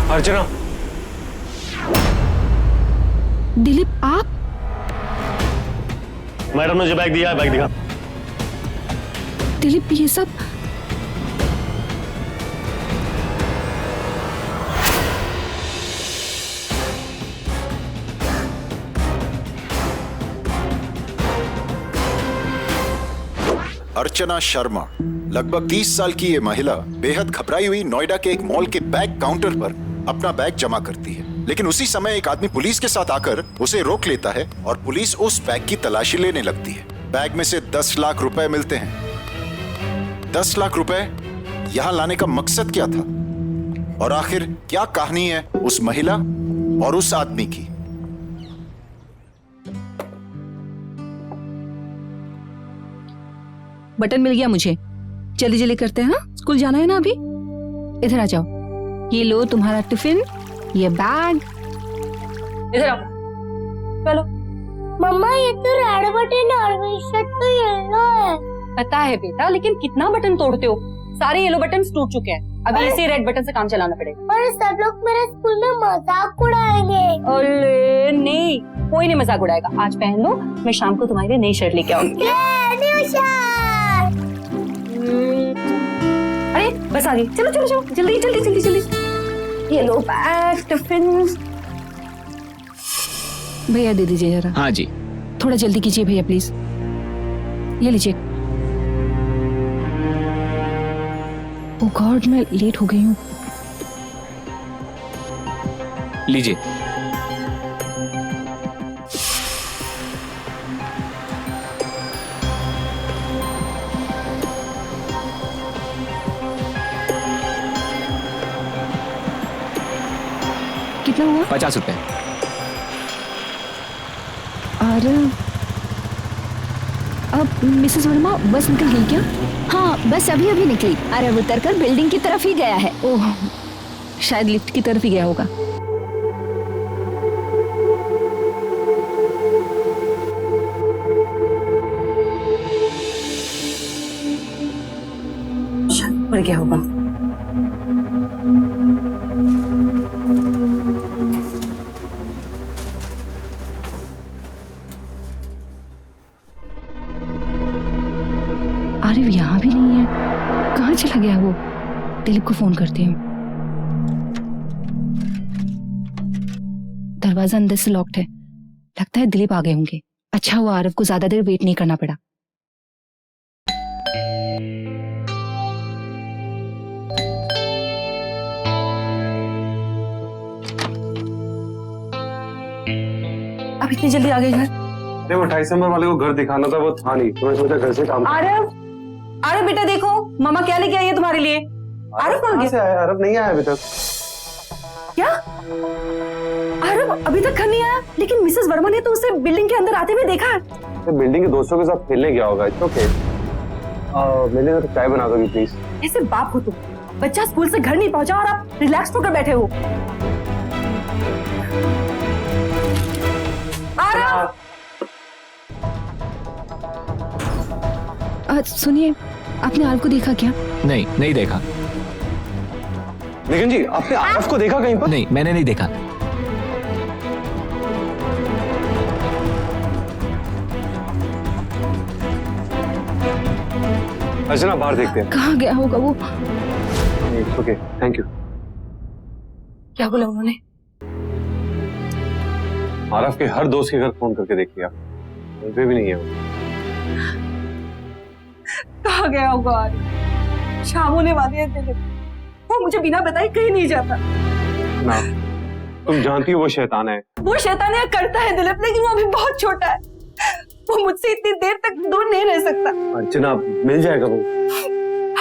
अर्चना। दिलीप आप? मैडम ने जो बैग दिया है, बैग दिखा। दिलीप ये सब अर्चना शर्मा, लगभग 30 साल की ये महिला बेहद घबराई हुई नोएडा के एक मॉल के बैग काउंटर पर अपना बैग जमा करती है, लेकिन उसी समय एक आदमी पुलिस के साथ आकर उसे रोक लेता है और पुलिस उस बैग की तलाशी लेने लगती है। बैग में से 10 लाख रुपए मिलते हैं। 10 लाख रुपए यहाँ लाने का मकसद क्या था और आखिर क्या कहानी है उस महिला और उस आदमी की? बटन मिल गया मुझे। जल्दी जल्दी करते हैं, हाँ स्कूल जाना है ना अभी। इधर आ जाओ, ये लो तुम्हारा टिफिन, ये बैग। इधर आओ। चलो। मम्मा ये तो रेड बटन और शर्ट तो येलो है। पता है बेटा, लेकिन कितना बटन तोड़ते हो? सारे येलो बटन टूट चुके हैं, अभी इसी रेड बटन से काम चलाना पड़ेगा। पर सब लोग मेरे स्कूल में मजाक उड़ाएंगे। अरे नहीं, कोई नहीं मजाक उड़ाएगा। आज पहन लो, मैं शाम को तुम्हारे लिए नई शर्ट लेके आऊंगी। अरे बस आ गई, चलो चलो चलो, जल्दी जल्दी जल्दी जल्दी। ये लो बैग, टिफिन। भैया दे दीजिए जरा। हाँ जी। थोड़ा जल्दी कीजिए भैया प्लीज। ये लीजिए। ओह गॉड, मैं लेट हो गई हूँ। लीजिए। कितना हुआ? 50 रुपए। और अब मिसेस वर्मा बस निकल गई क्या? हाँ बस अभी अभी निकली। अरब उतरकर बिल्डिंग की तरफ ही गया है। ओह शायद लिफ्ट की तरफ ही गया होगा। शायद पड़ गया होगा। अरे यहाँ भी नहीं है, कहाँ चला गया वो? दिलीप को फोन करती हूँ। दरवाजा अंदर से लॉक्ड है, लगता है दिलीप आ गए होंगे। अच्छा हुआ आरव को ज्यादा देर वेट नहीं करना पड़ा। अब इतनी जल्दी आ गए घर? अरे वो 28 नंबर वाले को घर दिखाना था, वो था नहीं, तो मैं सोचा घर से काम। आरव, आरव बेटा देखो, मामा क्या लेके आई है तुम्हारे लिए। आरव कहाँ गया? आरव नहीं आया अभी तक। क्या? आरव अभी तक घर नहीं आया? लेकिन मिसेस वर्मा ने तो उसे बिल्डिंग के अंदर आते हुए देखा है। तो बिल्डिंग के दोस्तों के साथ खेलने गया होगा। It's okay. मेरे लिए तो चाय बना दोगी प्लीज। ऐसे बाप हो तुम, बच्चा स्कूल से घर नहीं पहुंचा और आप रिलैक्स होकर बैठे हो। आरव! सुनिए, आपने आरव को देखा क्या? नहीं, नहीं देखा। लेकिन जी आपने आरव को देखा कहीं पर? नहीं, मैंने नहीं देखा। अर्चना बाहर देखते हैं। कहाँ गया होगा वो? Okay, thank you. क्या बोला उन्होंने? आरव के हर दोस्त के घर फोन करके देख लिया, कहीं पे भी नहीं है वो। कहाँ गया होगा आरव? शाम होने वाली है, वो मुझे बिना बताए कहीं नहीं जाता। ना, तुम जानती हो वो शैतान है। वो शैतानियां करता है दिलीप, लेकिन वो अभी बहुत छोटा है। वो मुझसे इतनी देर तक दूर नहीं रह सकता। अर्चना मिल जाएगा वो।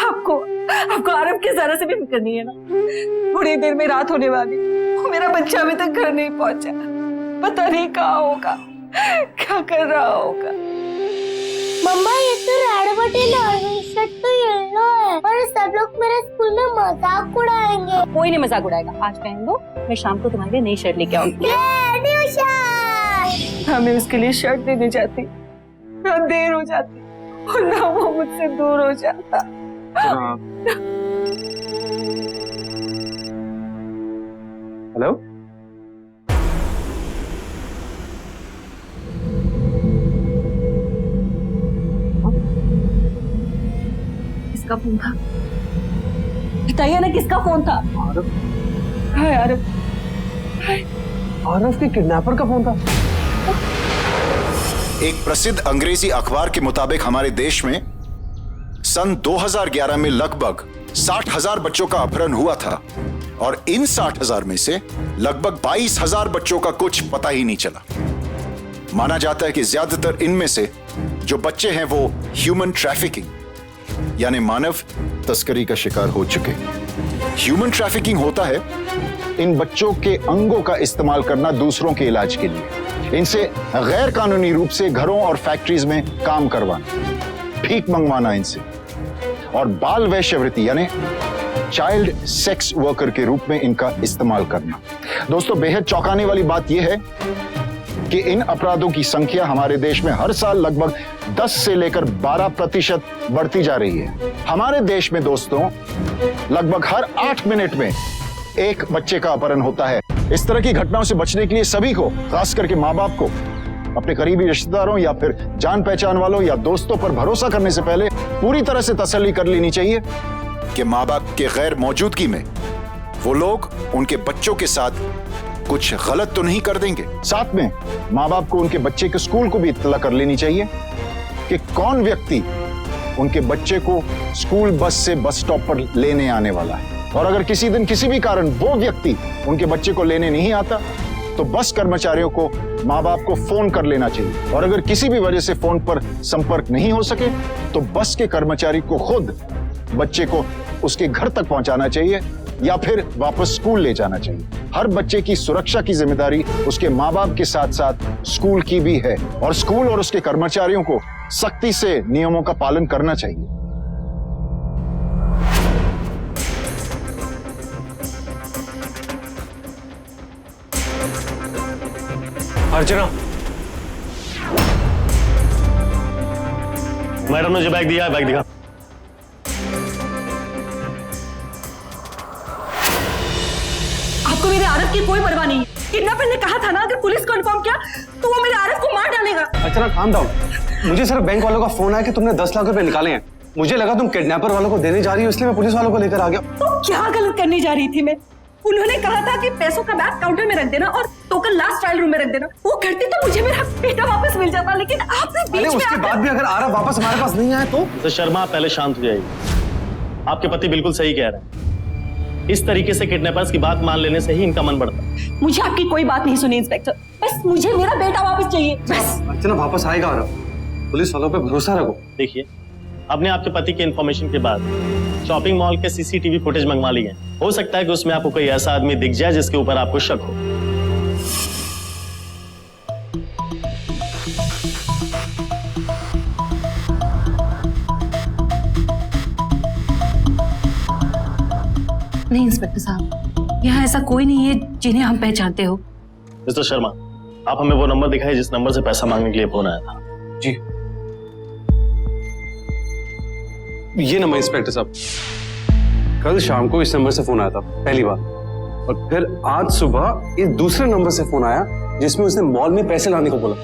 आपको आरव के जरा से भी फिक्र नहीं है ना? थोड़ी देर में रात होने वाली, वो मेरा बच्चा अभी तक घर नहीं पहुंचा। पता नहीं कहाँ होगा, क्या कर रहा होगा। मम्मा ये तो रेड बटन और शर्ट तो येलो है, और सब लोग मेरे स्कूल में मजाक उड़ाएंगे। कोई नहीं मजाक उड़ाएगा, आज पहन लो, मैं शाम को तुम्हारे लिए नई शर्ट लेके आऊंगी। New shirt. हाँ, मैं उसके लिए शर्ट देने जाती, ना देर हो जाती और ना वो मुझसे दूर हो जाता। हेलो, किसका फोन था? बताइए ना किसका फोन था? आरव। हाय आरव। आरव के किडनैपर का फोन था। एक प्रसिद्ध अंग्रेजी अखबार के मुताबिक हमारे देश में सन 2011 में लगभग 60,000 बच्चों का अपहरण हुआ था और इन 60,000 में से लगभग 22,000 बच्चों का कुछ पता ही नहीं चला। माना जाता है कि ज्यादातर इनमें से जो बच्चे हैं वो ह्यूमन ट्रैफिकिंग यानी मानव तस्करी का शिकार हो चुके। ह्यूमन ट्रैफिकिंग होता है इन बच्चों के अंगों का इस्तेमाल करना दूसरों के इलाज के लिए, इनसे गैर कानूनी रूप से घरों और फैक्ट्रीज में काम करवाना, भीख मंगवाना इनसे, और बाल वैश्यवृत्ति यानी चाइल्ड सेक्स वर्कर के रूप में इनका इस्तेमाल करना। दोस्तों, बेहद चौंकाने वाली बात यह है कि इन अपराधों की संख्या हमारे देश में हर साल लगभग 10 से लेकर 12% बढ़ती जा रही है। हमारे देश में दोस्तों लगभग हर 8 मिनट में एक बच्चे का अपहरण होता है। इस तरह की घटनाओं से बचने के लिए सभी को, खास करके माँ बाप को, अपने करीबी रिश्तेदारों या फिर जान पहचान वालों या दोस्तों पर भरोसा करने से पहले पूरी तरह से तसल्ली कर लेनी चाहिए कि माँ बाप के गैर मौजूदगी में वो लोग उनके बच्चों के साथ कुछ गलत तो नहीं कर देंगे। साथ में माँ बाप को उनके बच्चे के स्कूल को भी इत्तला कर लेनी चाहिए कि कौन व्यक्ति उनके बच्चे को स्कूल बस से बस स्टॉप पर लेने आने वाला है, और अगर किसी दिन किसी भी कारण वो व्यक्ति उनके बच्चे को लेने नहीं आता तो बस कर्मचारियों को माँ बाप को फोन कर लेना चाहिए, और अगर किसी भी वजह से फोन पर संपर्क नहीं हो सके तो बस के कर्मचारी को खुद बच्चे को उसके घर तक पहुंचाना चाहिए या फिर वापस स्कूल ले जाना चाहिए। हर बच्चे की सुरक्षा की जिम्मेदारी उसके माँ बाप के साथ साथ स्कूल की भी है, और स्कूल और उसके कर्मचारियों को सख्ती से नियमों का पालन करना चाहिए। अर्चना, मैडम ने जो बैग दिया है, बैग दिखा। आपको मेरे आरव की कोई परवाह नहीं है। किडनैपर ने कहा था ना अगर पुलिस को इन्फॉर्म किया तो वो मेरे आरव को मार डालेगा। अर्चना काम डाउन। मुझे सिर्फ बैंक वालों का फोन आया कि तुमने 10 लाख रुपए निकाले हैं। मुझे लगा तुम किडनैपर वालों को देने जा रही हो, इसलिए मैं पुलिस वालों को लेकर आ गया। तो क्या गलत करने जा रही थी मैं? उन्होंने कहा था कि पैसों का बैग काउंटर में रख देना और टोकन लास्ट ट्रायल रूम में रख देना। वो करती तो मुझे मेरा बेटा वापस मिल जाता, लेकिन आपने बीच में उसके बाद भी अगर आरव वापस हमारे पास नहीं आया तो शर्मा, आप पहले शांत हो जाइए। आपके पति बिल्कुल सही कह रहे हैं। इस तरीके से किडनैपर्स की बात मान लेने से ही इनका मन बढ़ता है। मुझे आपकी कोई बात नहीं सुनी इंस्पेक्टर, बस मुझे मेरा बेटा वापस चाहिए, बस। अर्चना वापस आएगा आरव, पुलिस वालों पे भरोसा रखो। देखिए, आपने आपके पति के इन्फॉर्मेशन के बाद शॉपिंग मॉल के सीसीटीवी फुटेज मंगवा लिए हैं। हो सकता है कि उसमें आपको कोई ऐसा आदमी दिख जाए जिसके ऊपर आपको शक हो। नहीं इंस्पेक्टर साहब, यहाँ ऐसा कोई नहीं है जिन्हें हम पहचानते हो। मिस्टर शर्मा, आप हमें वो नंबर दिखाइए जिस नंबर से पैसा मांगने के लिए फोन आया था। जी, ये नंबर इंस्पेक्टर साहब, कल शाम को इस नंबर से फोन आया था पहली बार, और फिर आज सुबह इस दूसरे नंबर से फोन आया जिसमें उसने मॉल में पैसे लाने को बोला।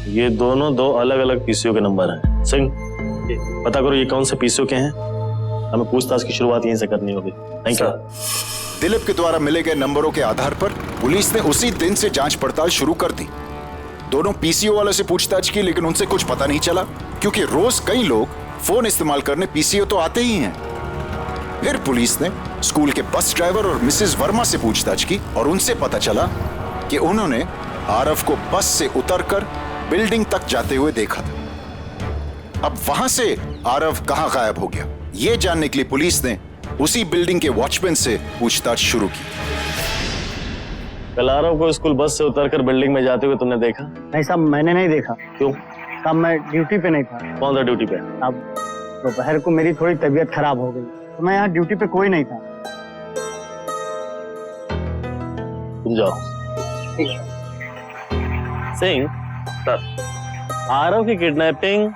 ये दोनों दो अलग अलग पीसीओ के नंबर हैं। सिंह, पता करो ये कौन से पीसीओ के हैं। हमें पूछताछ की शुरुआत यहीं से करनी होगी। Thank you. दिलीप के द्वारा मिले गए नंबरों के आधार पर पुलिस ने उसी दिन से जांच पड़ताल शुरू कर दी। दोनों पीसीओ वालों से पूछताछ की, लेकिन उनसे कुछ पता नहीं चला, क्योंकि रोज कई लोग फोन इस्तेमाल करने पीसीओ तो आते ही हैं। फिर पुलिस ने स्कूल के बस ड्राइवर और मिसेस वर्मा से पूछताछ की और उनसे पता चला कि उन्होंने आरव को बस से उतरकर बिल्डिंग तक जाते हुए देखा था। अब वहां से आरव कहां गायब हो गया, यह जानने के लिए पुलिस ने उसी बिल्डिंग के वॉचमैन से पूछताछ शुरू की। कल आरव को स्कूल बस से उतरकर बिल्डिंग में जाते हुए तुमने देखा? नहीं साहब, मैंने नहीं देखा। क्यों? साहब मैं ड्यूटी पे नहीं था। कौन था ड्यूटी पे? अब दोपहर को मेरी थोड़ी तबीयत खराब हो गई तो मैं यहाँ ड्यूटी पे कोई नहीं था। तुम जाओ। सिंह सर, आरव की किडनैपिंग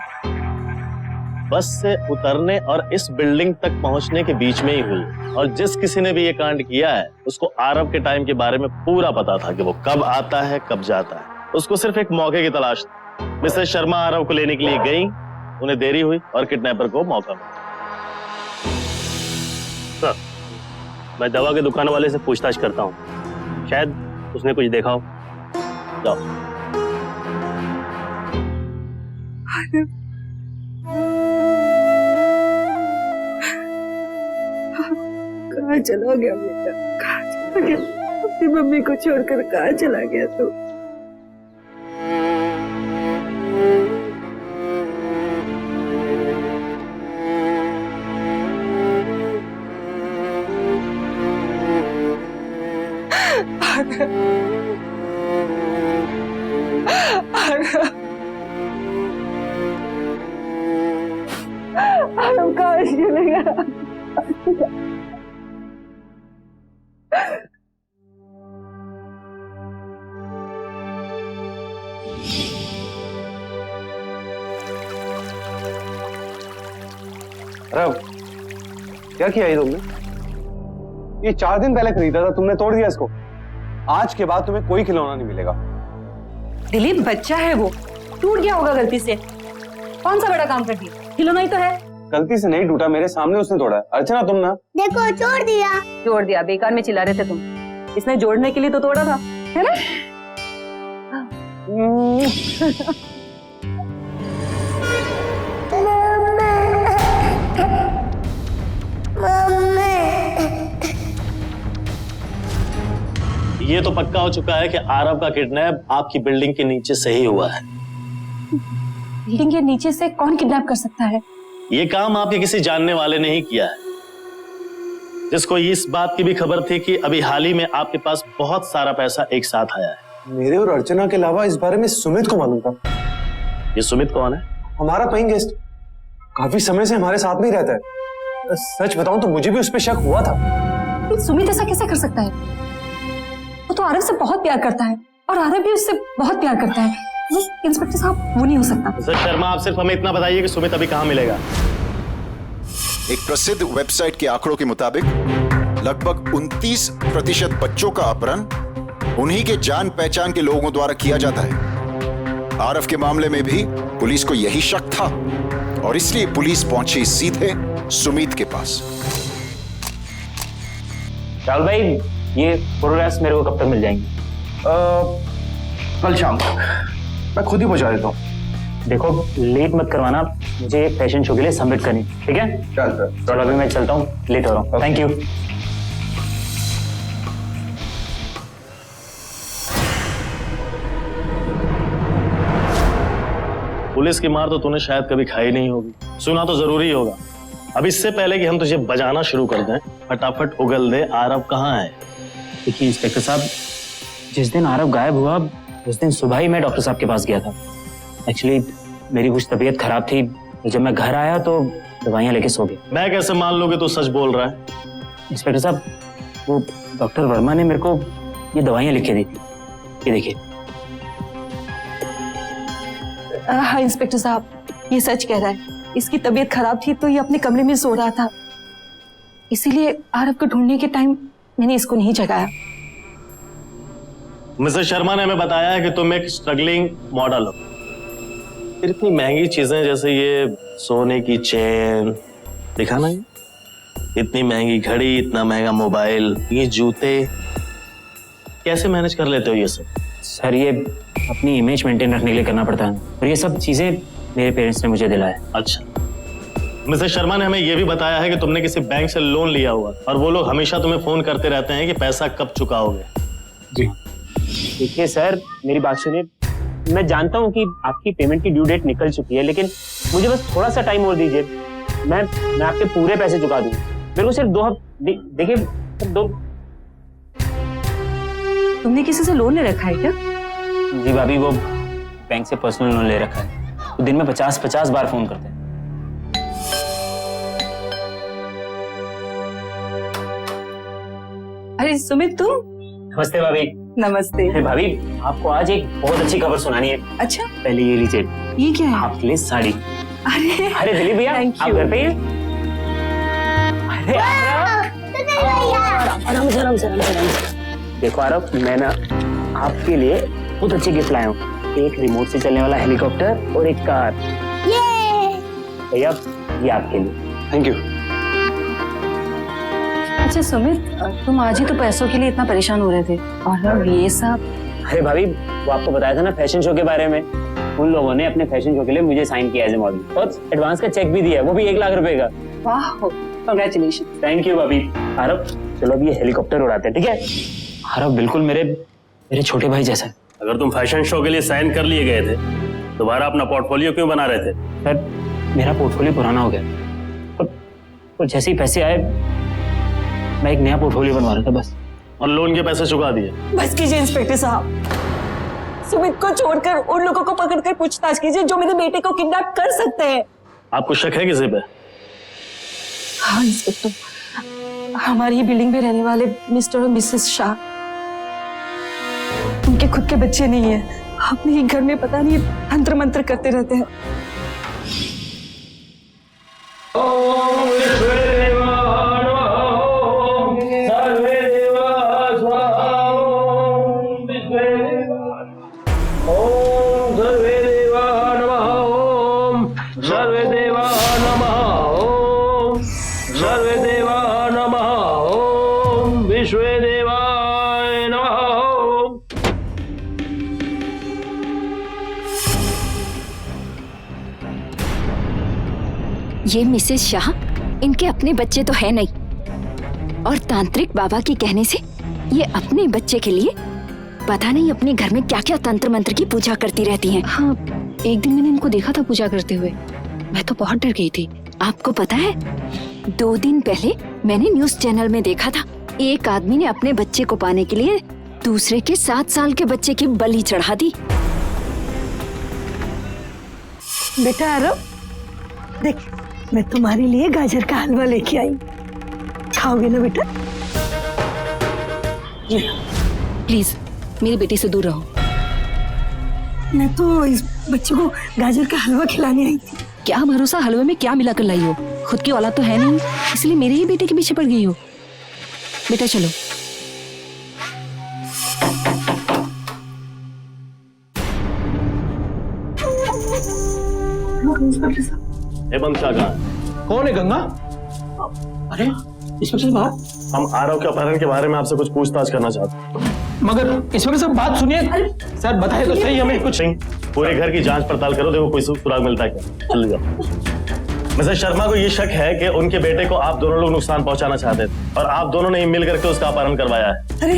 बस से उतरने और इस बिल्डिंग तक पहुंचने के बीच में ही हुई और जिस किसी ने भी ये कांड किया है उसको आरव के टाइम के बारे में पूरा पता था कि वो कब आता है कब जाता है। उसको सिर्फ एक मौके की तलाश थी। मिसेस शर्मा आरव को लेने के लिए गई, उन्हें देरी हुई और किडनैपर को मौका मिला। सर, मैं दवा के दुकान वाले से पूछताछ करता हूँ, शायद उसने कुछ देखा हो। जाओ। कहाँ चला गया बेटा? कहाँ चला गया? अपनी मम्मी को छोड़कर कहाँ चला गया तू? आरव कहाँ चले गया? रव, क्या किया ये तुमने? ये 4 दिन पहले खरीदा था, तुमने तोड़ दिया इसको। आज के बाद तुम्हें कोई खिलौना नहीं मिलेगा। दिलीप बच्चा है वो, टूट गया होगा गलती से। कौन सा बड़ा काम कर दिया? खिलौना ही तो है। गलती से नहीं टूटा, मेरे सामने उसने तोड़ा है। अर्चना तुम ना। देखो जोड़ दिया। जोड़ दिया? बेकार में चिल्ला रहे थे तुम। इसने जोड़ने के लिए तो तोड़ा था, है ना? ये तो पक्का हो चुका है कि आरव का किडनैप आपकी बिल्डिंग के नीचे से ही हुआ है। बिल्डिंग के नीचे से कौन किडनैप कर सकता है? ये काम आपके किसी जानने वाले ने ही किया है, जिसको इस बात की भी खबर थी कि अभी हाल ही में आपके पास बहुत सारा पैसा एक साथ आया है। मेरे और अर्चना के अलावा इस बारे में सुमित को मालूम था। ये सुमित कौन है? हमारा पेइंग गेस्ट, काफी समय से हमारे साथ में ही रहता है। सच बताऊं तो मुझे भी उस पर शक हुआ था। सुमित ऐसा कैसे कर सकता है? वो तो आरव से बहुत प्यार करता है और आरव भी उससे बहुत प्यार करता है। इंस्पेक्टर साहब, वो नहीं हो सकता। सर शर्मा, आप सिर्फ हमें इतना बताइए कि सुमित अभी कहाँ मिलेगा। एक प्रसिद्ध वेबसाइट के आंकड़ों के मुताबिक लगभग 29% बच्चों का अपहरण उन्हीं के जान पहचान के लोगों द्वारा किया जाता है। आरव के मामले में भी पुलिस को यही शक था और इसलिए पुलिस पहुंची सीधे सुमित के पास। राहुल भाई, ये फोटोग्राफ्स मेरे को कब तक मिल जाएंगी? कल शाम तक। मैं खुद ही पहुंचा देता हूँ। देखो, लेट मत करवाना, मुझे फैशन शो के लिए सबमिट करनी, ठीक है? चलो अभी मैं चलता हूँ, लेट हो रहा हूँ। Thank you. पुलिस की मार तो तूने शायद कभी खाई नहीं होगी, सुना तो जरूरी होगा। अब इससे पहले कि हम तुझे बजाना शुरू कर दें, फटाफट उगल दे, आरव कहाँ है? देखिए इंस्पेक्टर साहब, जिस दिन आरव गायब हुआ उस दिन सुबह ही मैं डॉक्टर साहब के पास गया था। एक्चुअली मेरी कुछ तबीयत खराब थी, तो जब मैं घर आया तो दवाइयाँ लेके सो गया। मैं कैसे मान लूं कि तू सच बोल रहा है? इंस्पेक्टर साहब, वो डॉक्टर वर्मा ने मेरे को ये दवाइयाँ लिख के दी थी, ये देखिए। हाँ इंस्पेक्टर साहब, ये सच कह रहा है। इसकी तबीयत खराब थी तो ये अपने कमरे में सो रहा था, इसीलिए आरव को ढूंढने के टाइम मैंने इसको नहीं जगाया। मिसेस शर्मा ने हमें बताया है कि तुम एक स्ट्रगलिंग मॉडल हो। फिर इतनी महंगी चीजें जैसे ये सोने की चेन, दिखा ना, इतनी महंगी घड़ी, इतना महंगा मोबाइल, ये जूते, कैसे मैनेज कर लेते हो ये सब? सर, ये अपनी इमेज मेंटेन रखने के लिए करना पड़ता है और ये सब चीजें मेरे पेरेंट्स ने मुझे दिलाया। अच्छा, मिसेस शर्मा ने हमें यह भी बताया है कि तुमने किसी बैंक से लोन लिया हुआ और वो लोग हमेशा तुम्हें फोन करते रहते हैं कि पैसा कब चुकाओगे। जी देखिए सर, मेरी बात सुनिए। मैं जानता हूँ कि आपकी पेमेंट की ड्यू डेट निकल चुकी है, लेकिन मुझे बस थोड़ा सा टाइम और दीजिए। मैं आपके पूरे पैसे चुका दूंगा। मेरे को सिर्फ 2 हफ्ते देखिए, 2। तुमने किसी से लोन ले रखा है क्या? जी भाभी, वो बैंक से पर्सनल लोन ले रखा है। वो दिन में 50 बार फोन करते हैं। अरे सुमित, तुम? नमस्ते भाभी। नमस्ते। अरे भाभी, आपको आज एक बहुत अच्छी खबर सुनानी है। अच्छा, पहले ये लीजिए, ये क्या है? आपके लिए साड़ी। अरे दिलीप भैया, Thank आप you. घर पे ही हैं? अरे आराम से, आराम से, आराम से, आराम से। देखो आरव, मैं ना आपके लिए बहुत अच्छी गिफ्ट लाया हूँ। एक रिमोट से चलने वाला हेलीकॉप्टर और एक कार। भैया, ये आपके लिए। Thank you. अच्छा सुमित, तुम आज ही तो पैसों के लिए इतना परेशान हो रहे थे, और अब ये सब। अरे भाभी, वो आपको बताया था ना फैशन शो के बारे में। उन लोगों ने अपने फैशन शो के लिए मुझे साइन किया एज ए मॉडल, और एडवांस का चेक भी दिया, वो भी 1 लाख रुपए का। वाह, कांग्रेचुलेशन। थैंक यू भाभी। आरव, चलो अब ये हेलीकॉप्टर उड़ाते हैं, ठीक है? आरव बिल्कुल मेरे छोटे भाई जैसा है। अगर तुम फैशन शो के लिए साइन कर लिए गए थे, दोबारा अपना पोर्टफोलियो क्यों बना रहे थे? सर, मेरा पोर्टफोलियो पुराना हो गया, और जैसे ही पैसे आए मैं एक नया पोर्टफोलियो बनवा रहा था बस। और लोन के पैसे चुका दिए? बस कीजिए इंस्पेक्टर साहब, सुमित को छोड़कर उन लोगों को पकड़कर पूछताछ कीजिए जो मेरे बेटे को किडनैप कर सकते हैं। आपको शक है किसी पे? हाँ इंस्पेक्टर, हमारी बिल्डिंग में रहने वाले मिस्टर और मिसेस शाह, उनके खुद के बच्चे नहीं है, अपने ही घर में पता नहीं तंत्र मंत्र करते रहते हैं। ये मिसेस शाह, इनके अपने बच्चे तो है नहीं, और तांत्रिक बाबा के कहने से ये अपने बच्चे के लिए पता नहीं अपने घर में क्या क्या तंत्र मंत्र की पूजा करती रहती हैं। हाँ, एक दिन मैंने इनको देखा था पूजा करते हुए, मैं तो बहुत डर गई थी। आपको पता है, 2 दिन पहले मैंने न्यूज चैनल में देखा था, एक आदमी ने अपने बच्चे को पाने के लिए दूसरे के 7 साल के बच्चे की बलि चढ़ा दी। बेटा आरव, देख मैं तुम्हारे लिए गाजर का हलवा लेके आई, खाओगे ना बेटा? प्लीज मेरी बेटी से दूर रहो। मैं तो इस बच्चे को गाजर का हलवा खिलाने आई थी। क्या भरोसा हलवे में क्या मिलाकर लाई हो, खुद की औलाद तो है नहीं, इसलिए मेरे ही बेटे के पीछे पड़ गई हो। बेटा चलो। एवं शाह कहाँ है? कौन है गंगा? अरे इंस्पेक्टर साहब, हम आरव के अपहरण के बारे में आपसे कुछ पूछताछ करना चाहते हैं। मगर इंस्पेक्टर साहब बात सुनिए। सर बताइए तो सही हमें कुछ। नहीं, पूरे घर की जांच पड़ताल करो, देखो कोई सुराग मिलता है क्या। चल जाओ। मिसेस शर्मा को ये शक है कि उनके बेटे को आप दोनों लोग नुकसान पहुंचाना चाहते थे, और आप दोनों ने ही मिल करके उसका अपहरण करवाया है। अरे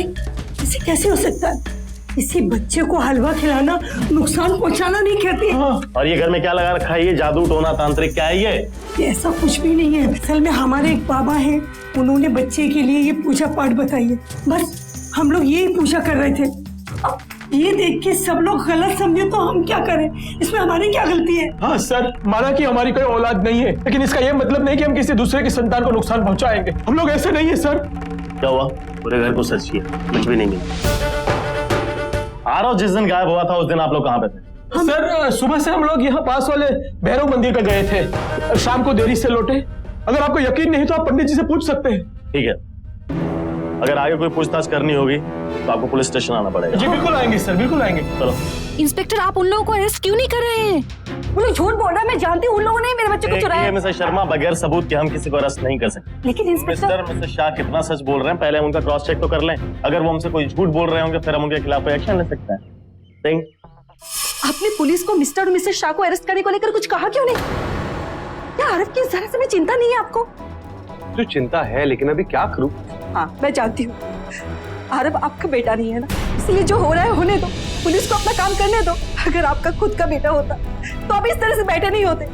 इसे कैसे हो सकता है? किसी बच्चे को हलवा खिलाना नुकसान पहुंचाना नहीं कहते। और ये घर में क्या लगा रखा है? ये जादू टोना तांत्रिक क्या है ये? ऐसा कुछ भी नहीं है। असल में हमारे एक बाबा हैं, उन्होंने बच्चे के लिए ये पूजा पाठ बताई है, बस हम लोग यही पूजा कर रहे थे। अब ये देख के सब लोग गलत समझे तो हम क्या करें? इसमें हमारी क्या गलती है? हाँ सर, माना कि हमारी कोई औलाद नहीं है, लेकिन इसका ये मतलब नहीं कि हम किसी दूसरे की संतान को नुकसान पहुंचाएंगे। हम लोग ऐसे नहीं है सर। क्या हुआ? पूरे घर को सर्च किया, कुछ भी नहीं मिला। आरव जिस दिन गायब हुआ था उस दिन आप लोग कहाँ पे थे? सर सुबह से हम लोग यहाँ पास वाले भैरव मंदिर पे गए थे, शाम को देरी से लौटे। अगर आपको यकीन नहीं तो आप पंडित जी से पूछ सकते हैं। ठीक है, अगर आगे कोई पूछताछ करनी होगी तो आपको पुलिस स्टेशन आना पड़ेगा। जी बिल्कुल आएंगे सर, बिल्कुल आएंगे। चलो। इंस्पेक्टर, आप उन लोगों को अरेस्ट क्यों नहीं कर रहे हैं? वो लोग झूठ बोल रहा है, मैं जानती हूँ उन लोगों ने मेरे बच्चे को चुराया। मिसेस शर्मा, बगैर सबूत के हम किसी को अरेस्ट नहीं कर सकते। लेकिन इंस्पेक्टर, मिस्टर शाह कितना सच बोल रहे हैं, पहले हम उनका क्रॉस चेक तो कर लें। अगर वो हमसे कोई झूठ बोल रहे होंगे फिर हम उनके खिलाफ एक्शन ले सकते हैं। आपने पुलिस को मिस्टर और मिसेस शाह को अरेस्ट करने को लेकर कुछ कहा क्यों नहीं? क्या आरव की जरा से भी चिंता नहीं है आपको? जो चिंता है, लेकिन अभी क्या करूं? हाँ मैं जानती हूँ, आरव आपका बेटा नहीं है ना, इसलिए जो हो रहा है होने दो, पुलिस को अपना काम करने दो। अगर आपका खुद का बेटा होता तो आप इस तरह से बैठे नहीं होते,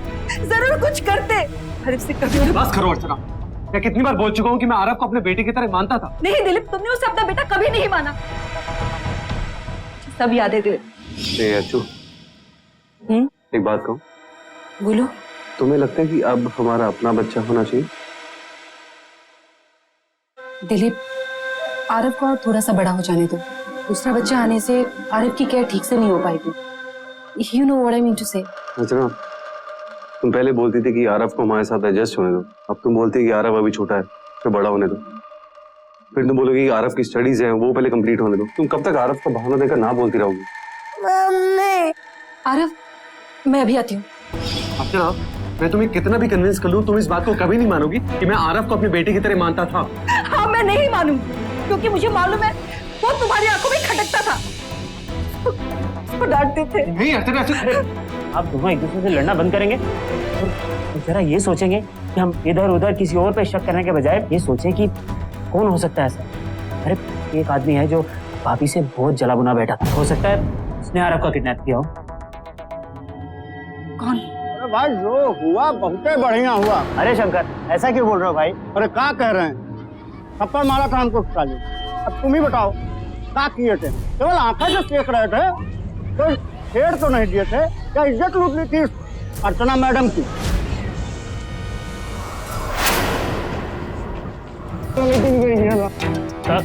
जरूर कुछ करते। आरव से कभी बस करो अर्चना, मैं कितनी बार बोल चुका हूँ कि मैं आरव को अपने बेटे की तरह मानता था। नहीं दिलीप, तुमने उसे अपना बेटा कभी नहीं माना। सब याद है दिलीप। अच्छू, एक बात कहूँ, बोलो। तुम्हें लगता है कि अब हमारा अपना बच्चा होना चाहिए? दिलीप, आरव को और थोड़ा सा बड़ा हो जाने दो, दूसरा बच्चा आने से आरव की केयर ठीक से नहीं हो पाएगी। You know what I mean to say। अर्चना, तुम पहले बोलती थी कि आरव को हमारे साथ एडजस्ट होने दो, अब तुम बोलती है कि आरव अभी छोटा है, फिर बड़ा होने दो, फिर तुम बोलोगी कि आरव की स्टडीज हैं वो पहले कंप्लीट होने दो। तुम कब तक आरव को बहाना देकर ना बोलती रहोगी? आरव, मैं अभी आती हूँ। अर्चना, मैं तुम्हें कितना भी कन्विंस कर लूं, तुम इस बात को कभी नहीं मानोगी कि मैं आरव को अपने बेटे की तरह मानता था। हाँ मैं नहीं मानूंगी, क्योंकि मुझे मालूम है वो तुम्हारी आंखों में खटकता था, उसको डांटते थे। नहीं अर्चना, आप दोनों एक दूसरे से लड़ना बंद करेंगे और जरा ये सोचेंगे कि हम इधर उधर किसी और पे शक करने के बजाय ये सोचें कि कौन हो सकता है ऐसा। अरे एक आदमी है जो भाभी से बहुत जला बुना बैठा था, हो सकता है उसने आरव का किडनैप किया हो। कौन? अरे भाई जो हुआ बहुत बढ़िया हुआ। अरे शंकर, ऐसा क्यों बोल रहे हो भाई? अरे क्या कह रहे हैं, थप्पड़ मारा था हमको साले। अब तुम ही बताओ क्या किए थे? केवल आंखें जो सेक रहे थे, तो छेड़ तो नहीं दिए थे, क्या इज्जत लूट ली थी अर्चना मैडम की? सर,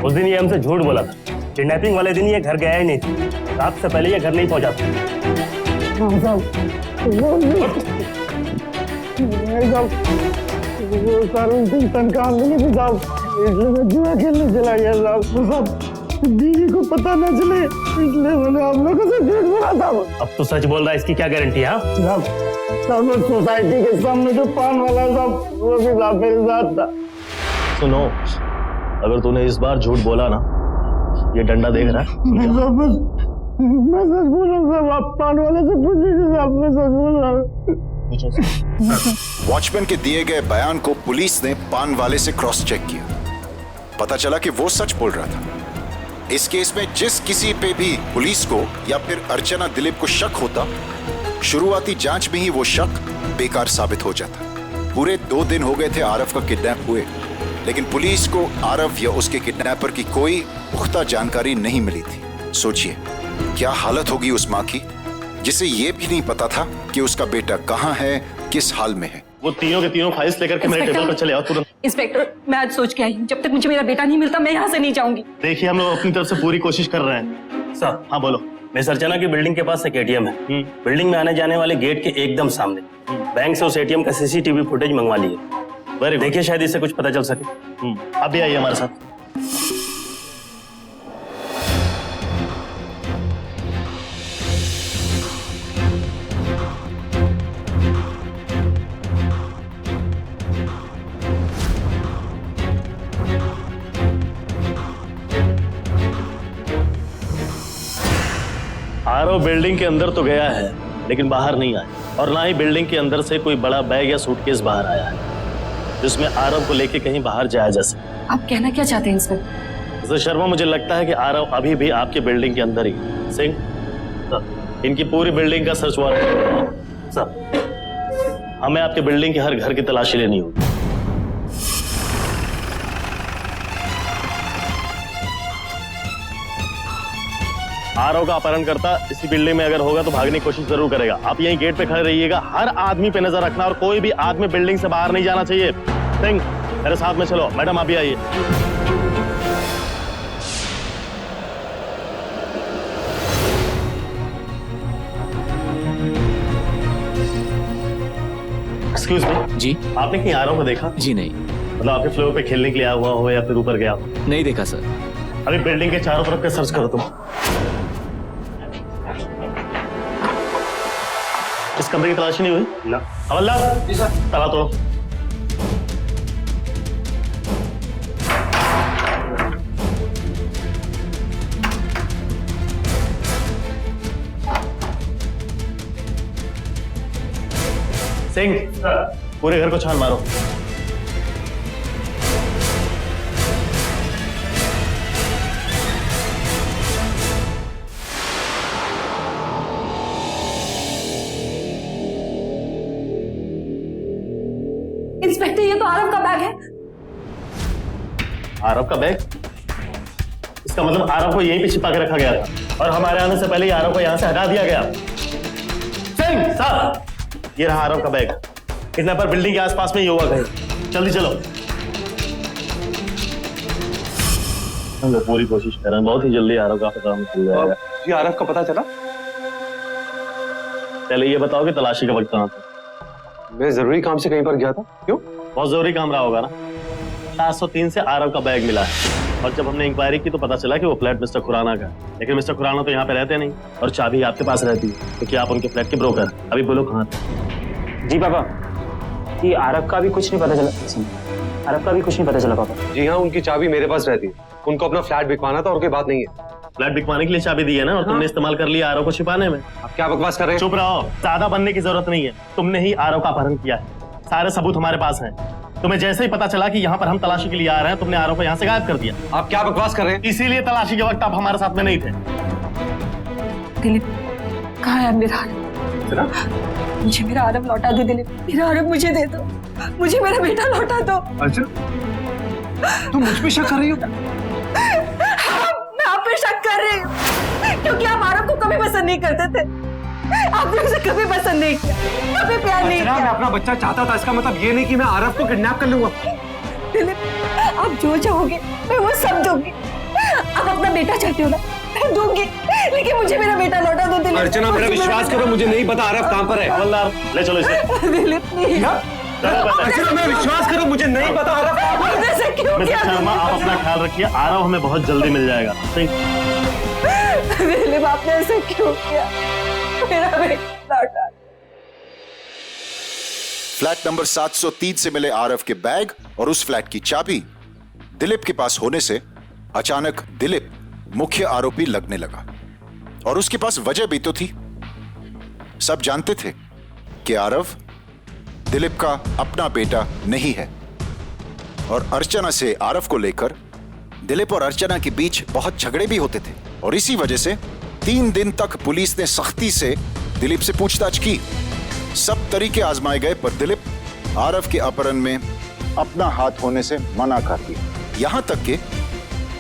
उस दिन ये हमसे झूठ बोला था। किडनैपिंग वाले दिन ये घर गया ही नहीं था, रात से पहले ये घर नहीं पहुंचा था। दीदी को पता न चले इसलिए मैंने आप लोगों से झूठ बोला था। अब तो सच बोल रहा है, इसकी क्या गारंटी है? सब लोग सोसाइटी के सामने जो पान वाला सब वो भी मेरे साथ था। सुनो, अगर तूने इस बार झूठ बोला ना, ये डंडा देख रहा है? मैं सच बोल रहा हूँ, आप पान वाले से पूछिए, साहब मैं सच बोल रहा हूँ। वॉचमैन के दिए गए बयान को पुलिस ने पान वाले से क्रॉस चेक किया, पता चला कि वो सच बोल रहा था। इस केस में जिस किसी पे भी पुलिस को या फिर अर्चना दिलीप को शक होता, शुरुआती जांच में ही वो शक बेकार साबित हो जाता। पूरे 2 दिन हो गए थे आरव का किडनैप हुए, लेकिन पुलिस को आरव या उसके किडनैपर की कोई पुख्ता जानकारी नहीं मिली थी। सोचिए क्या हालत होगी उस माँ की जिसे ये भी नहीं पता था कि उसका बेटा कहाँ है, किस हाल में है। वो तीनों के तीनों फाइल्स लेकर के मेरे टेबल पर चले आओ तुरंत। इंस्पेक्टर, मैं आज सोच के आई हूँ, जब तक मुझे मेरा बेटा नहीं मिलता मैं यहाँ से नहीं जाऊंगी। देखिए, हम लोग अपनी तरफ से पूरी कोशिश कर रहे हैं। सर, हाँ बोलो। मिस अर्चना की बिल्डिंग के पास एक एटीएम है, बिल्डिंग में आने जाने वाले गेट के एकदम सामने। बैंक से उस एटीएम का सीसीटीवी फुटेज मंगवा लिए। वेरी, देखिए शायद इससे कुछ पता चल सके। अभी आइए हमारे साथ। आरव बिल्डिंग के अंदर तो गया है, लेकिन बाहर नहीं आया, और ना ही बिल्डिंग के अंदर से कोई बड़ा बैग या सूटकेस बाहर आया है जिसमें आरव को लेके कहीं बाहर जाया जा सके। आप कहना क्या चाहते हैं इंस्पेक्टर? मिस्टर शर्मा, मुझे लगता है कि आरव अभी भी आपके बिल्डिंग के अंदर ही है। सिंह, सर, इनकी पूरी बिल्डिंग का सर्च वारंट। सर, हमें आपके बिल्डिंग के हर घर की तलाशी लेनी होगी। आरव का अपहरणकर्ता इसी बिल्डिंग में अगर होगा तो भागने की कोशिश जरूर करेगा। आप यहीं गेट पे खड़े रहिएगा, हर आदमी पे नजर रखना और कोई भी आदमी बिल्डिंग से बाहर नहीं जाना चाहिए। सिंह, मेरे साथ में चलो। मैडम, आप भी आइए। एक्सक्यूज मी जी। आपने कहीं आरव को देखा? जी नहीं। मतलब आपके फ्लोर पे खेलने के लिए आया हुआ हो या फिर ऊपर गया हो? नहीं देखा सर। अभी बिल्डिंग के चारों तरफ का सर्च करो तुम। इस कमरे की तलाशी नहीं हुई ना? हवलदार, जी सर। ताला तोड़ो। सिंह, पूरे घर को छान मारो। इंस्पेक्टर, ये तो आरव का बैग है। आरव का बैग? इसका मतलब आरव को यहीं पे छिपा के रखा गया था और हमारे आने से पहले ही आरव को यहाँ से हटा दिया गया। सिंह साहब, ये रहा आरव का बैग। किडनैपर बिल्डिंग के आसपास में ही होगा कहीं। जल्दी चलो। हम लोग पूरी कोशिश कर रहे हैं, बहुत ही जल्दी आरव का पता हमें चल जाएगा। ये आरव का पता चला? पहले ये बताओ कि तलाशी का वक्त कहाँ था? मैं जरूरी काम से कहीं पर गया था। क्यों? बहुत जरूरी काम रहा होगा ना। 703 से आरव का बैग मिला है और जब हमने इंक्वायरी की तो पता चला कि वो फ्लैट मिस्टर खुराना का है। लेकिन मिस्टर खुराना तो यहाँ पे रहते नहीं और चाबी आपके पास रहती है, तो क्या आप उनके फ्लैट के ब्रोकर? अभी बोलो कहाँ थे? जी पापा, कि आरव का भी कुछ नहीं पता चला। आरव का भी कुछ नहीं पता चला पापा। जी हाँ, उनकी चाबी मेरे पास रहती है। उनको अपना फ्लैट बिकवाना था और कोई बात नहीं है। फ्लैट बिकवाने के लिए चाबी दी है ना, और तुमने इस्तेमाल कर लिया आरव को छिपाने में। आप क्या बकवास कर रहे हैं? चुप रहो, ज्यादा बनने की जरूरत नहीं है। तुमने ही आरव का अपहरण किया है, सारे सबूत हमारे पास हैं। तुम्हें जैसे ही पता चला कि यहाँ पर हम तलाशी के लिए आ रहे हैं, तुमने आरव को यहाँ से गायब कर दिया। आप क्या बकवास कर रहे हैं? इसीलिए तलाशी के वक्त आप हमारे साथ में नहीं थे। दिलीप, कहाँ है मेरा आरव? मुझे मेरा आरव लौटा दो दिलीप। मेरा आरव मुझे दे दो, मुझे मेरा बेटा लौटा दो। अर्चना, तुम मुझ पे शक कर रही हो? मैं आप पे शक कर रही हूँ क्योंकि आप आरव को कभी पसंद नहीं करते थे। आपने उसे कभी पसंद नहीं किया, कभी प्यार नहीं किया। मैं अपना बच्चा चाहता था, इसका मतलब ये नहीं कि मैं आरव को किडनैप कर लूंगा। दिलीप, आप जो चाहोगे मैं वो सब दूंगी। आप अपना बेटा चाहते हो ना, मैं दूंगी, लेकिन मुझे मेरा बेटा लौटा दो दिलीप। अर्चना, मेरा विश्वास करो, मुझे नहीं पता आरव कहाँ पर है। हवलदार, ले चलो इसे। दिलीप प्लीज। अर्चना, मेरा विश्वास करो, मुझे नहीं पता आरव कहाँ पर है। ऐसा क्यों मिस्टर किया शर्मा, आप अपना ख्याल रखिए, आरव हमें बहुत जल्दी मिल जाएगा। दिलीप, आपने ऐसा क्यों किया? मेरा बेटा लौटा। फ्लैट नंबर 703 से मिले आरव के बैग और उस फ्लैट की चाबी दिलीप के पास होने से अचानक दिलीप मुख्य आरोपी लगने लगा। और उसके पास वजह भी तो थी। सब जानते थे कि आरव दिलीप का अपना बेटा नहीं है और अर्चना से आरव को लेकर दिलीप और अर्चना के बीच बहुत झगड़े भी होते थे। और इसी वजह से 3 दिन तक पुलिस ने सख्ती से दिलीप से पूछताछ की। सब तरीके आजमाए गए पर दिलीप आरव के अपहरण में अपना हाथ होने से मना कर दिया। यहां तक कि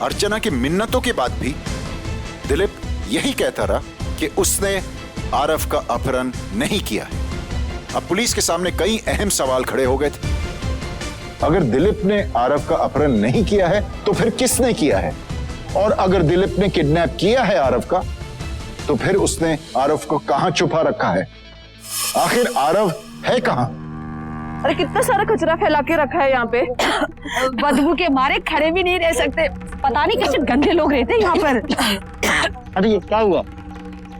अर्चना की मिन्नतों के बाद भी दिलीप यही कहता रहा कि उसने आरव का अपहरण नहीं किया है। अब पुलिस के सामने कई अहम सवाल खड़े हो गए थे। अगर दिलीप ने आरव का अपहरण नहीं किया है तो फिर किसने किया है? और अगर दिलीप ने किडनैप किया है आरव का, तो फिर उसने आरव को कहां छुपा रखा है? आखिर आरव है कहां? अरे कितना सारा कचरा फैला के रखा है यहाँ पे। बदबू के मारे खड़े भी नहीं रह सकते। पता नहीं कैसे गंदे लोग रहते हैं यहाँ पर। अरे ये क्या हुआ?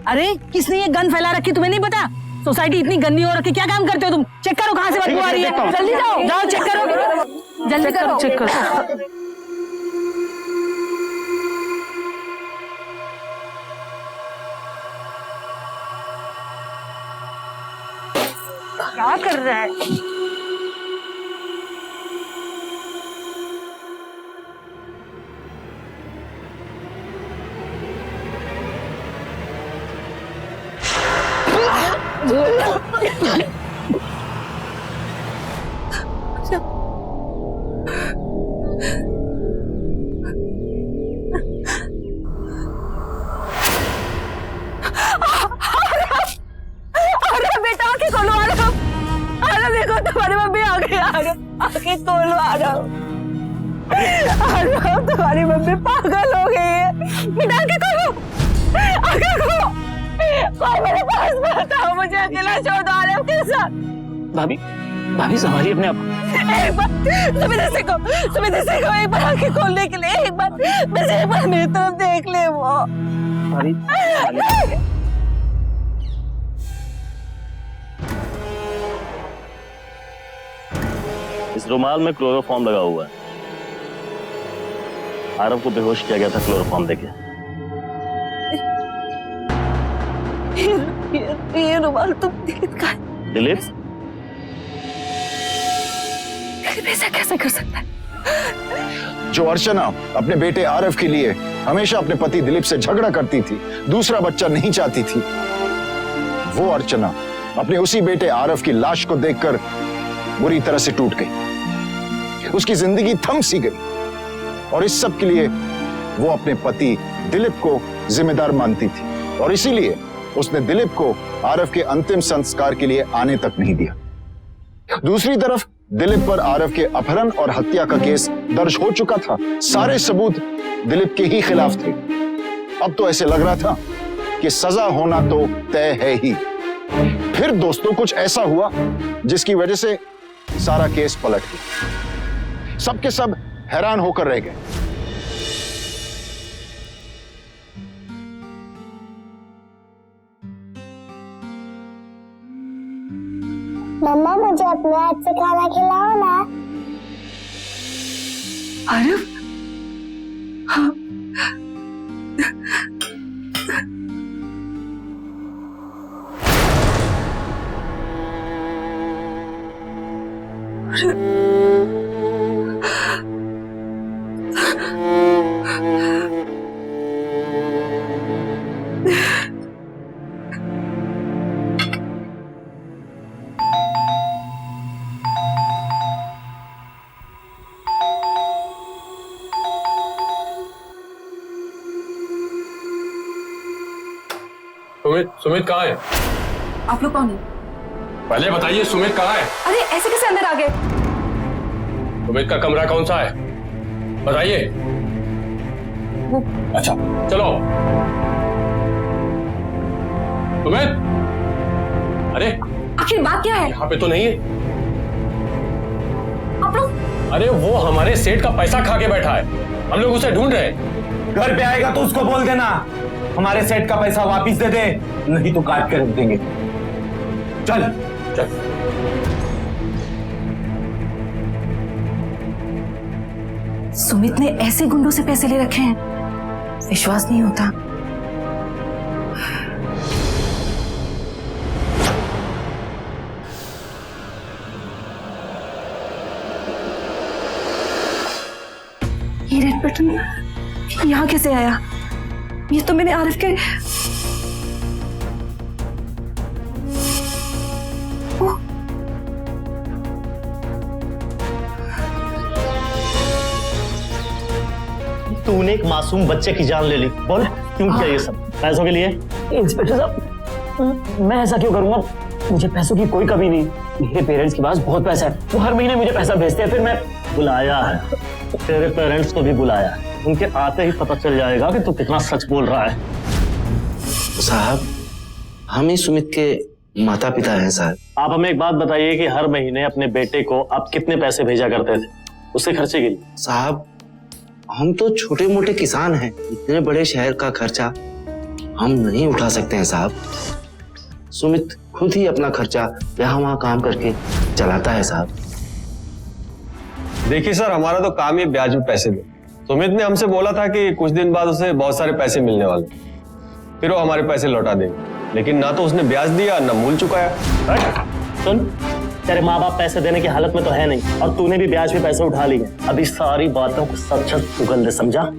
अरे किसने ये गंद फैला रखी, तुम्हें नहीं पता? सोसाइटी इतनी गंदी हो रखी, क्या काम करते हो तुम? चेक करो कहाँ से बदबू आ रही है। जल्दी जाओ, जाओ चेक करो, जल्दी करो, चेक करो। क्या कर रहा है? अरे बेटा, आके खोलो। अरे देखो, तुम्हारी मम्मी आ गई। आके खोलो। अरे तुम्हारी मम्मी पागल हो गई है। बेटा आके खोलो, आके खोलो। कोई मेरे पास बताओ, मुझे अकेला छोड़ दो आरव के साथ। भाभी, भाभी संभालिए अपने आप। एक बार सुमित से कहो एक बार आंखें खोलने के लिए। एक बार बस एक बार मेरी तरफ देख ले वो। भाभी इस रुमाल में क्लोरोफॉर्म लगा हुआ है। आरव को बेहोश किया गया था क्लोरोफॉर्म देके। ये रुमाल तुम दिलीप का है? दिलीप? दिलीप ऐसा कैसे कर सकता है? जो अर्चना अपने बेटे आरव के लिए हमेशा अपने पति दिलीप से झगड़ा करती थी, दूसरा बच्चा नहीं चाहती थी, वो अर्चना अपने उसी बेटे आरव की लाश को देखकर बुरी तरह से टूट गई। उसकी जिंदगी थम सी गई और इस सब के लिए वो अपने पति दिलीप को जिम्मेदार मानती थी और इसीलिए उसने दिलीप को आरव के अंतिम संस्कार के लिए आने तक नहीं दिया। दूसरी तरफ दिलीप पर आरव के अपहरण और हत्या का केस दर्ज हो चुका था। सारे सबूत दिलीप के ही खिलाफ थे। अब तो ऐसे लग रहा था कि सजा होना तो तय है ही। फिर दोस्तों कुछ ऐसा हुआ जिसकी वजह से सारा केस पलट गया। सबके सब हैरान होकर रह गए। मम्मा मुझे अपने हाथ से खाना खिलाओ ना। आरव, हाँ। सुमित कहाँ है? आप लोग कौन है? पहले बताइए सुमित कहाँ है? अरे ऐसे कैसे अंदर आ गए? सुमित का कमरा कौन सा है? बताइए। वो अच्छा चलो। सुमित, अरे आखिर बात क्या है? यहाँ पे तो नहीं है। आप लोग? अरे वो हमारे सेठ का पैसा खा के बैठा है, हम लोग उसे ढूंढ रहे हैं। घर पे आएगा तो उसको बोल देना हमारे सेठ का पैसा वापिस दे दे, नहीं तो काट के रख देंगे। चल चल। सुमित ने ऐसे गुंडों से पैसे ले रखे हैं, विश्वास नहीं होता। ये रेड बटन यहाँ कैसे आया? ये तो मैंने आरिफ के तूने एक मासूम बच्चे की जान ले ली। बोल क्यों किया ये सब? पैसों के लिए? इंस्पेक्टर साहब, मैं ऐसा क्यों करूंगा? मुझे पैसों की कोई कमी नहीं। मेरे पेरेंट्स के पास बहुत पैसा है, वो हर महीने मुझे पैसा भेजते हैं। फिर मैं बुलाया है, तेरे पेरेंट्स को भी बुलाया है। उनके आते ही पता चल जाएगा कि तू कितना सच बोल रहा है। साहब, हम ही सुमित के माता पिता हैं साहब। आप हमें एक बात बताइए कि हर महीने अपने बेटे को आप कितने पैसे भेजा करते थे उसके खर्चे के लिए? साहब, हम तो छोटे मोटे किसान हैं, इतने बड़े शहर का खर्चा हम नहीं उठा सकते हैं साहब। सुमित खुद ही अपना खर्चा यहाँ वहाँ काम करके चलाता है साहब। देखिए सर, हमारा तो काम ही ब्याज में पैसे दो। सुमित ने हमसे बोला था कि कुछ दिन बाद उसे बहुत सारे पैसे मिलने वाले, फिर वो हमारे पैसे लौटा देंगे, लेकिन ना तो उसने ब्याज दिया ना मूल चुकाया। सुन, तेरे माँ बाप पैसे देने की हालत में तो है नहीं और तूने भी ब्याज पे पैसे उठा लिए। अभी सारी बातों को सच सच उगल दे, समझा?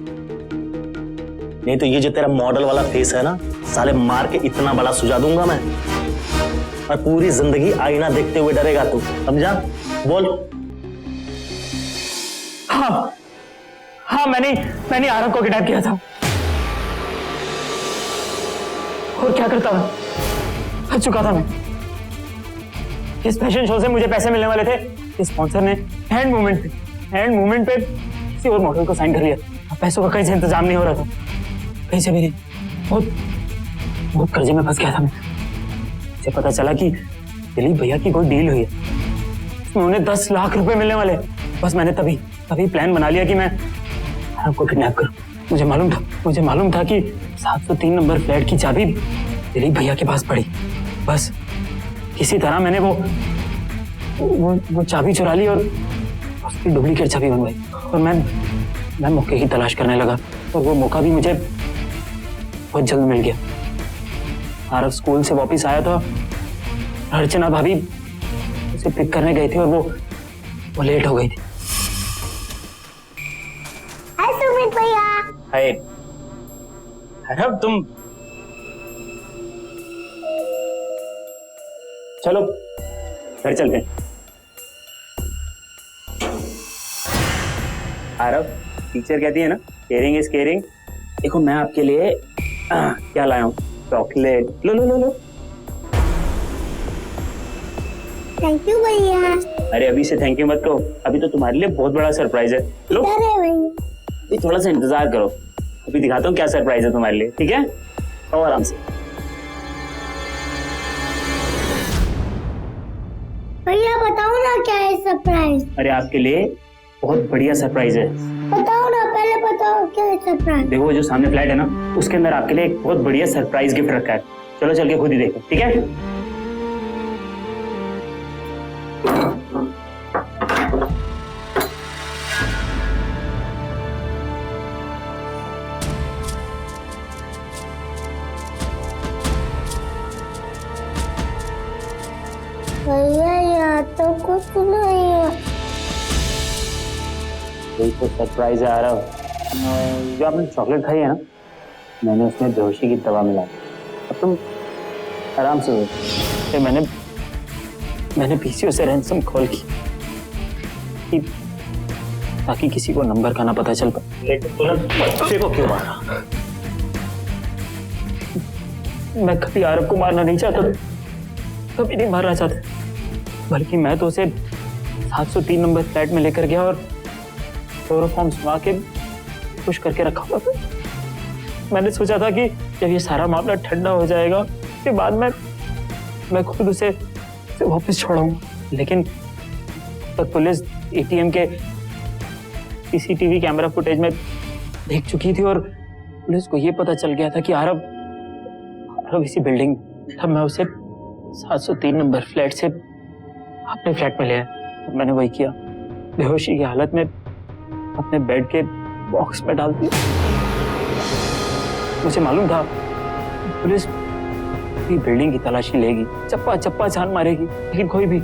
नहीं तो ये जो तेरा मॉडल वाला फेस है ना, साले मार के इतना बड़ा सुझा दूंगा मैं और पूरी जिंदगी आईना देखते हुए डरेगा तू, समझा? बोल। हाँ हाँ, मैंने आरव को किडनैप किया था। और क्या करता मैं? फंस चुका था मैं। इस फैशन शो से मुझे पैसे मिलने वाले थे, स्पॉन्सर ने हैंड मूवमेंट पे किसी और मॉडल को साइन कर लिया। अब पैसों का कहीं से इंतजाम नहीं हो रहा था, कहीं से भी नहीं। बहुत कर्जे में फंस गया था मैं। मुझे पता चला कि दिलीप भैया की कोई डील हुई है, उसमें उन्हें 10 लाख रुपए मिलने वाले। बस मैंने तभी प्लान बना लिया कि मैं आपको किडनैप करूं। मुझे मालूम था कि 703 नंबर फ्लैट की चाबी दिलीप भैया के पास पड़ी। बस किसी तरह मैंने वो चाबी चुरा ली और उसकी डुप्लीकेट चाबी बनवाई और मैं मौके की तलाश करने लगा और वो मौका भी मुझे बहुत जल्द मिल गया। आरव स्कूल से वापस आया था, अर्चना भाभी उसे पिक करने गई थी और वो वो लेट हो गई थी। हाय सुमित भैया। हाय। अरब तुम चलो घर चलते हैं। आरव, टीचर कहती है ना केयरिंग इज केयरिंग। देखो मैं आपके लिए क्या लाया हूँ, chocolate. Low low low low. Thank you भैया। अरे अभी से थैंक यू मत करो, अभी तो तुम्हारे लिए बहुत बड़ा सरप्राइज है। लो भैया ये थोड़ा सा इंतजार करो, अभी दिखाता हूँ क्या सरप्राइज है तुम्हारे लिए। ठीक है, और आराम से। भैया बताओ ना क्या है सरप्राइज। अरे आपके लिए बहुत बढ़िया सरप्राइज है। बताओ ना, पहले बताओ क्या है सरप्राइज। देखो वो जो सामने फ्लैट है ना, उसके अंदर आपके लिए एक बहुत बढ़िया सरप्राइज गिफ्ट रखा है। चलो चल के खुद ही देखो। ठीक है, भैया यहाँ तो कुछ नहीं है। यही तो सरप्राइज आ रहा हो। जो आपने चॉकलेट खाई है ना, मैंने उसमें बेहोशी की दवा मिलाई। अब तुम आराम से सो। मैंने पीसीओ से रैंसम कॉल की कि ताकि किसी को नंबर का ना पता चल पाए। लेकिन तुरंत बच्चे को क्यों मारा? मैं कभी आरव को मारना नहीं चाहता था, कभी नहीं मारना चाहता, बल्कि मैं तो उसे 703 नंबर फ्लैट में लेकर गया और क्लोरोफॉर्म सुना के खुश करके रखा हुआ था। मैंने सोचा था कि जब ये सारा मामला ठंडा हो जाएगा उसके बाद मैं खुद उसे वापस छोड़ाऊंगा। लेकिन तब पुलिस एटीएम के सीसीटीवी कैमरा फुटेज में देख चुकी थी और पुलिस को ये पता चल गया था कि आरव इसी बिल्डिंग में। तब मैं उसे 703 नंबर फ्लैट से अपने फ्लैट में ले आया। मैंने वही किया, बेहोशी की हालत में अपने बेड के बॉक्स में डाल दिया। मुझे मालूम था पुलिस बिल्डिंग की तलाशी लेगी, चप्पा चप्पा छान मारेगी, लेकिन कोई भी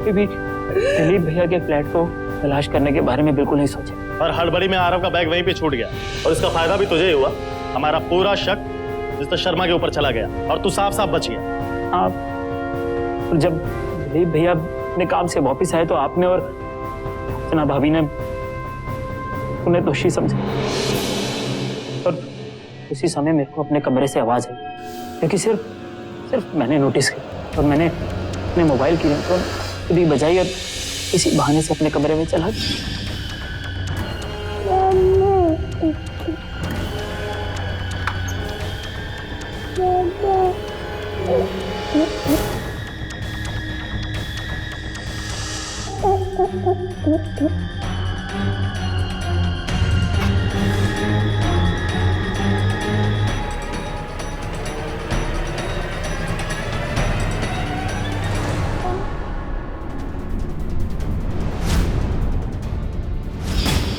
दिलीप भैया के फ्लैट को तलाश करने के बारे में बिल्कुल नहीं सोचा। और हड़बड़ी में आरव का बैग वहीं पे छूट गया और इसका फायदा भी तुझे हुआ। हमारा पूरा शक मिस्टर शर्मा के ऊपर चला गया और तू साफ साफ बच गया। हाँ, जब दिलीप भैया अपने काम से वापस आए तो आपने और अर्चना भाभी ने उन्हें दोषी समझा और उसी समय मेरे को अपने कमरे से आवाज आई, क्योंकि सिर्फ मैंने नोटिस किया और मैंने अपने मोबाइल की रिंगटोन खुद ही बजाई और इसी बहाने से अपने कमरे में चला गया।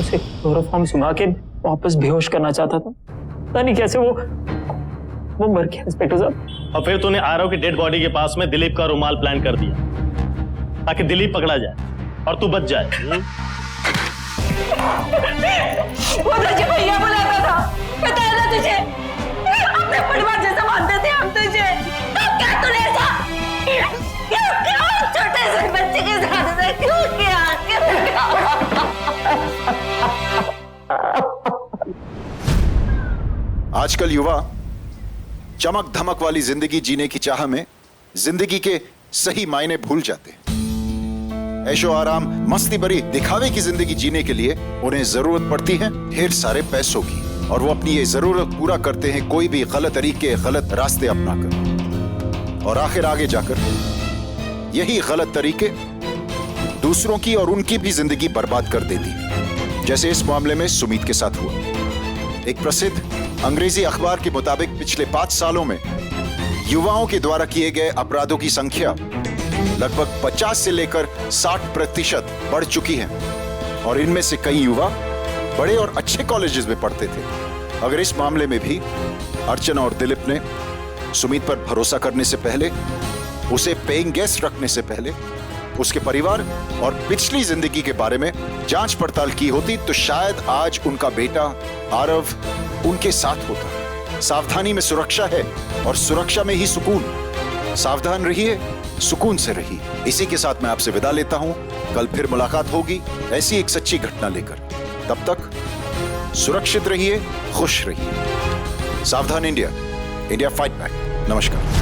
उसे क्लोरोफॉर्म सुंघा के वापस बेहोश करना चाहता था, पता नहीं कैसे वो मर गया इंस्पेक्टर साहब। और फिर तूने आरव की डेड बॉडी के पास में दिलीप का रुमाल प्लान कर दिया ताकि दिलीप पकड़ा जाए और तू बच जाए। वो तुझे भैया बुलाता था, पता है ना तुझे? अपने परिवार जैसा मानते थे हम तुझे। तो क्या तूने ऐसा क्यों छोटे से बच्चे के साथ ऐसा क्यों किया? आजकल युवा चमक धमक वाली जिंदगी जीने की चाह में जिंदगी के सही मायने भूल जाते हैं। ऐशो आराम मस्ती भरी दिखावे की जिंदगी जीने के लिए उन्हें जरूरत पड़ती है ढेर सारे पैसों की, और वो अपनी ये जरूरत पूरा करते हैं कोई भी गलत तरीके गलत रास्ते अपनाकर, और आखिर आगे जाकर यही गलत तरीके दूसरों की और उनकी भी जिंदगी बर्बाद कर देती, जैसे इस मामले में सुमित के साथ हुआ। एक प्रसिद्ध अंग्रेजी अखबार के मुताबिक पिछले 5 सालों में युवाओं के द्वारा किए गए अपराधों की संख्या लगभग 50 से लेकर 60% बढ़ चुकी है, और इनमें से कई युवा बड़े और अच्छे कॉलेजेस में पढ़ते थे। अगर इस मामले में भी अर्चना और दिलीप ने सुमित पर भरोसा करने से पहले, उसे पेइंग गेस्ट रखने से पहले उसके परिवार और पिछली जिंदगी के बारे में जांच पड़ताल की होती तो शायद आज उनका बेटा आरव उनके साथ होता। सावधानी में सुरक्षा है और सुरक्षा में ही सुकून। सावधान रहिए, सुकून से रहिए। इसी के साथ मैं आपसे विदा लेता हूं। कल फिर मुलाकात होगी ऐसी एक सच्ची घटना लेकर। तब तक सुरक्षित रहिए, खुश रहिए। सावधान इंडिया, इंडिया फाइट बैक। नमस्कार।